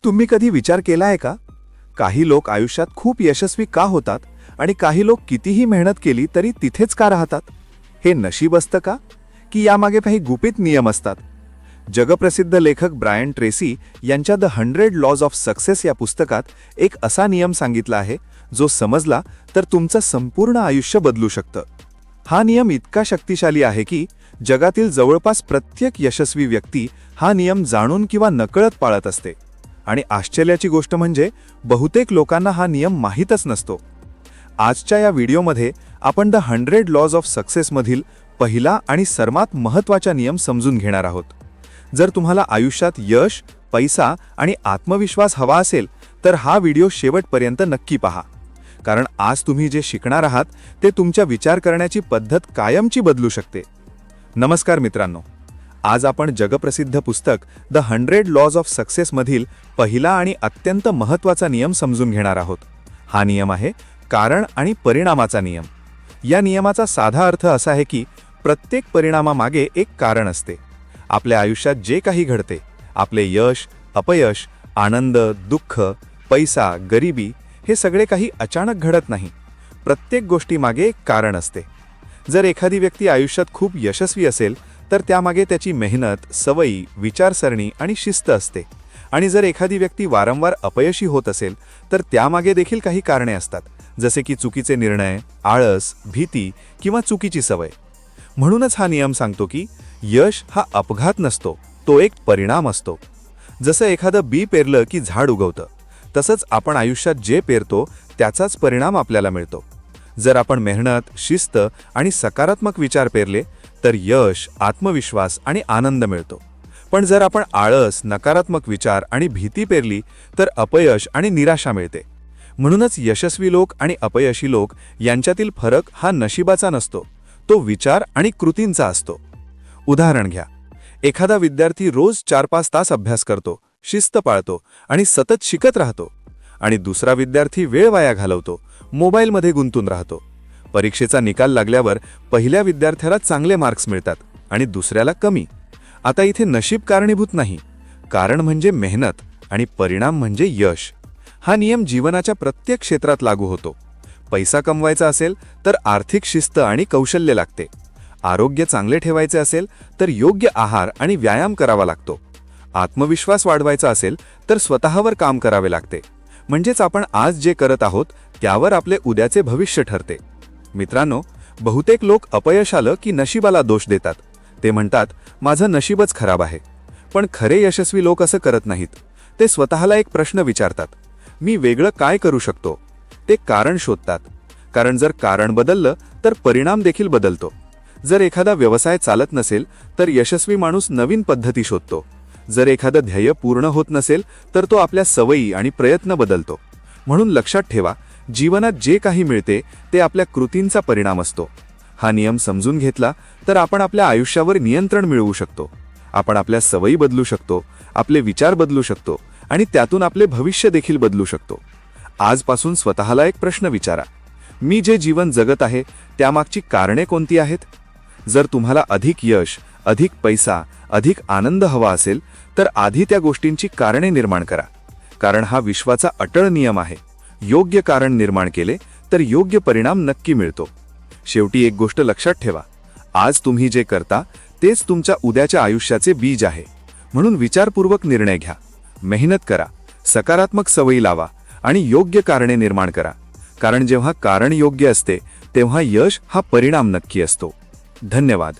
तुम्ही कधी विचार केलाय का? काही लोक आयुष्यात खूप यशस्वी का होतात आणि काही लोक कितीही मेहनत केली तरी तिथेच का राहतात? हे नशीब असतं का, की यामागे काही गुपित नियम असतात? जगप्रसिद्ध लेखक ब्रायन ट्रेसी यांच्या द 100 लॉज ऑफ सक्सेस या पुस्तकात एक असा नियम सांगितला आहे जो समजला तर तुमचं संपूर्ण आयुष्य बदलू शकतं. हा नियम इतका शक्तिशाली आहे की जगातील जवळपास प्रत्येक यशस्वी व्यक्ती हा नियम जाणून किंवा नकळत पाळत असते. आणि आश्चर्याची गोष्ट म्हणजे बहुतेक लोकांना हा नियम माहीतच नसतो. आजच्या या व्हिडिओमध्ये आपण द 100 लॉज ऑफ सक्सेसमधील पहिला आणि सर्वात महत्त्वाचा नियम समजून घेणार आहोत. जर तुम्हाला आयुष्यात यश, पैसा आणि आत्मविश्वास हवा असेल तर हा व्हिडिओ शेवटपर्यंत नक्की पहा. कारण आज तुम्ही जे शिकणार आहात ते तुमच्या विचार करण्याची पद्धत कायमची बदलू शकते. नमस्कार मित्रांनो, आज आपण जगप्रसिद्ध पुस्तक द 100 लॉज ऑफ सक्सेसमधील पहिला आणि अत्यंत महत्त्वाचा नियम समजून घेणार आहोत. हा नियम आहे कारण आणि परिणामाचा नियम. या नियमाचा साधा अर्थ असा आहे की प्रत्येक परिणामामागे एक कारण असते. आपल्या आयुष्यात जे काही घडते, आपले यश, अपयश, आनंद, दुःख, पैसा, गरिबी, हे सगळे काही अचानक घडत नाही. प्रत्येक गोष्टीमागे एक कारण असते. जर एखादी व्यक्ती आयुष्यात खूप यशस्वी असेल तर त्यामागे त्याची मेहनत, सवयी, विचारसरणी आणि शिस्त असते. आणि जर एखादी व्यक्ती वारंवार अपयशी होत असेल तर त्यामागे देखील काही कारणे असतात, जसे की चुकीचे निर्णय, आळस, भीती किंवा चुकीची सवय. म्हणूनच हा नियम सांगतो की यश हा अपघात नसतो, तो एक परिणाम असतो. जसं एखादं बी पेरलं की झाड उगवतं, तसंच आपण आयुष्यात जे पेरतो त्याचाच परिणाम आपल्याला मिळतो. जर आपण मेहनत, शिस्त आणि सकारात्मक विचार पेरले तर यश, आत्मविश्वास आणि आनंद मिळतो. पण जर आपण आळस, नकारात्मक विचार आणि भीती पेरली तर अपयश आणि निराशा मिळते. म्हणूनच यशस्वी लोक आणि अपयशी लोक यांच्यातील फरक हा नशिबाचा नसतो, तो विचार आणि कृतींचा असतो. उदाहरण घ्या, एखादा विद्यार्थी रोज 4-5 तास अभ्यास करतो, शिस्त पाळतो आणि सतत शिकत राहतो. आणि दुसरा विद्यार्थी वेळ वाया घालवतो, मोबाईलमध्ये गुंतून राहतो. परीक्षेचा निकाल लागल्यावर पहिल्या विद्यार्थ्याला चांगले मार्क्स मिळतात आणि दुसऱ्याला कमी. आता इथे नशीब कारणीभूत नाही, कारण म्हणजे मेहनत आणि परिणाम म्हणजे यश. हा नियम जीवनाच्या प्रत्येक क्षेत्रात लागू होतो. पैसा कमवायचा असेल तर आर्थिक शिस्त आणि कौशल्य लागते. आरोग्य चांगले ठेवायचे असेल तर योग्य आहार आणि व्यायाम करावा लागतो. आत्मविश्वास वाढवायचा असेल तर स्वतःवर काम करावे लागते. म्हणजेच आपण आज जे करत आहोत त्यावर आपले उद्याचे भविष्य ठरते. मित्रांनो, बहुतेक लोक अपयश आलं की नशिबाला दोष देतात. ते म्हणतात, माझं नशीबच खराब आहे. पण खरे यशस्वी लोक असं करत नाहीत. ते स्वतःला एक प्रश्न विचारतात, मी वेगळं काय करू शकतो? ते कारण शोधतात. कारण जर कारण बदललं तर परिणाम देखील बदलतो. जर एखादा व्यवसाय चालत नसेल तर यशस्वी माणूस नवीन पद्धती शोधतो. जर एखादं ध्येय पूर्ण होत नसेल तर तो आपल्या सवयी आणि प्रयत्न बदलतो. म्हणून लक्षात ठेवा, जीवनात जे काही मिळते ते आपल्या कृतींचा परिणाम असतो. हा नियम समजून घेतला तर आपण आपल्या आयुष्यावर नियंत्रण मिळवू शकतो. आपण आपल्या सवयी बदलू शकतो, आपले विचार बदलू शकतो आणि त्यातून आपले भविष्य देखील बदलू शकतो. आजपासून स्वतःला एक प्रश्न विचारा, मी जे जीवन जगत आहे त्यामागची कारणे कोणती आहेत? जर तुम्हाला अधिक यश, अधिक पैसा, अधिक आनंद हवा असेल तर आधी त्या गोष्टींची कारणे निर्माण करा. कारण हा विश्वाचा अटळ नियम आहे. योग्य कारण निर्माण केले तर योग्य परिणाम नक्की मिळतो. शेवटी एक गोष्ट लक्षात ठेवा, आज तुम्ही जे करता तेच तुमच्या उद्याच्या आयुष्याचे बीज आहे. म्हणून विचारपूर्वक निर्णय घ्या, मेहनत करा, सकारात्मक सवयी लावा आणि योग्य कारणे निर्माण करा. कारण जेव्हा कारण योग्य असते तेव्हा यश हा परिणाम नक्की असतो. धन्यवाद.